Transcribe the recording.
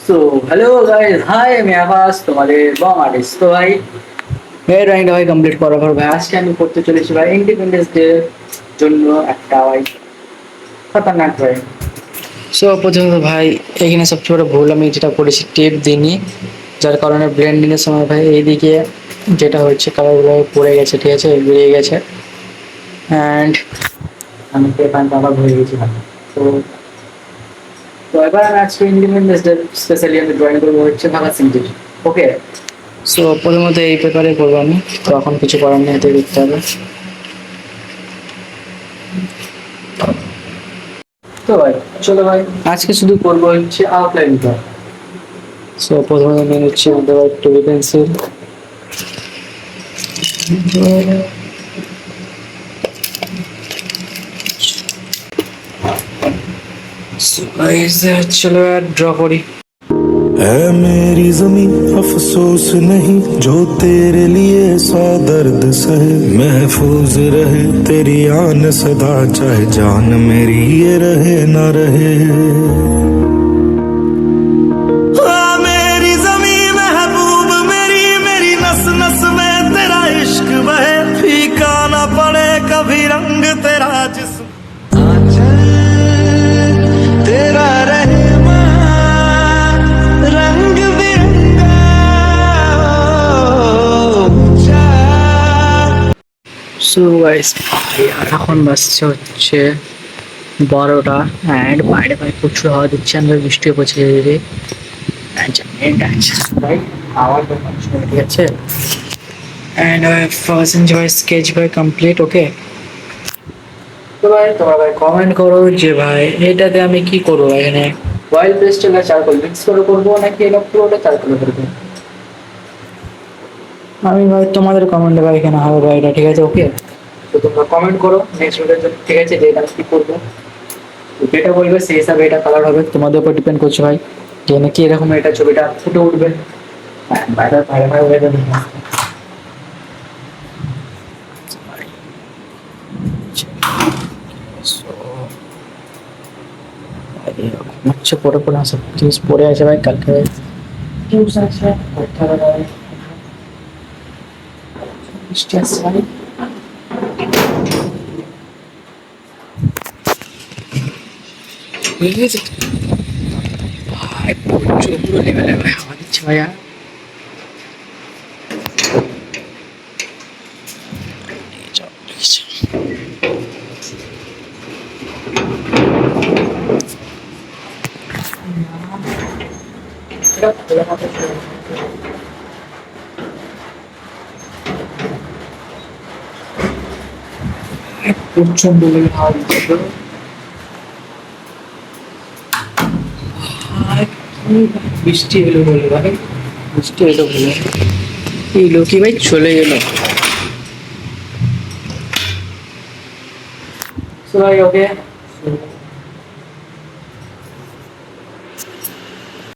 So hello guys, high আমি আবাস তোমাদের বং আর্টিস্ট। তো ভাই এই ড্রয়িংটা ভাই কমপ্লিট করার পর ভাই আজকে আমি করতে চলেছি ভাই ইন্ডিপেন্ডেন্স ডে জন্য একটা ভাই খতরনাক ড্রয়িং। সো প্রথমত ভাই এখানে সবচেয়ে বড় ভুল আমি যেটা করেছি টেপ দিইনি, যার কারণে ব্লেন্ডিং এর সময় ভাই এইদিকে যেটা হচ্ছে কালারগুলো পড়ে গেছে, ঠিক আছে, বেরিয়ে গেছে অ্যান্ড আমি টেপ আনতে আবার ভুলে গেছি ভাই। তো তো এবার আমি আজকে ইন্ডিপেন্ডেন্স ডে স্পেশালি আমি ড্রয়িং করবো হচ্ছে ভগৎ সিং জি। ওকে, সো প্রথমত এই পেপারে করবো আমি, তো এখন কিছু করার নেই, এতে করতে হবে। তো ভাই চলো ভাই আজকে শুধু করবো হচ্ছে আউটলাইনটা। সো প্রথমত মেন হচ্ছে আমাদের ভাই টুবি পেন্সিল। চলো ড্র করি। है मेरी जमीन अफसोस नहीं जो तेरे लिए सौ दर्द सहे महफूज रहे तेरी आन सदा चाहे जान मेरी ये रहे ना रहे। हाँ, मेरी जमीन महबूब मेरी मेरी नस नस में तेरा इश्क बहे फीका ना पड़े कभी रंग तेरा जिस्म तेरा रहे रंग बिरंगा। সো গাইস এখন বাজছে হচ্ছে 12টা অ্যান্ড বাইরে ভাই প্রচুর হাওয়া দিচ্ছে, আমাদের বৃষ্টিও পড়ছে ধীরে ধীরে। আচ্ছা নেট আছে ভাই, আওয়াজ দোকান শুনে, ঠিক আছে। অ্যান্ড ফার্স্ট ভাই স্কেচ ভাই কমপ্লিট। ওকে, তো ভাই তোমরা ভাই কমেন্ট করো যে ভাই এটাতে আমি কি করবো, এখানে অয়েল পেস্টেল আর চারকোল মিক্স করে করবো নাকি এটা পুরোটা চারকোল করবো। আমি ভাই তোমাদের কমেন্টে ভাই এখানে হবে ভাই এটা, ঠিক আছে। ওকে, তো তোমরা কমেন্ট করো নেক্সট ভিডিওর জন্য, ঠিক আছে, যে এটা কি করবো। তো যেটা বলবে সেই হিসাবে এটা কালার হবে, তোমাদের উপর ডিপেন্ড করছে ভাই যে নাকি এরকম এটা ছবিটা ফুটে উঠবে। বাইরে বাইরে বাইরে হয়ে যাবে। হচ্ছে পরে পরে সব জিনিস পড়ে আছে ভাই, কালকে টিউশন আছে পড়তে হবে ভাই। বৃষ্টি আসছে ভাই। বুঝতে পেরেছি ভাই, প্রচুর পুরো লেভেলে ভাই হাওয়া দিচ্ছে ভাইয়া। প্রচন্ড লেভেলে হাওয়া দিচ্ছে তো ভাই, কি বৃষ্টি এলো বলে ভাই, বৃষ্টি এলো বলে এলো কি ভাই, চলে গেলো। So, okay.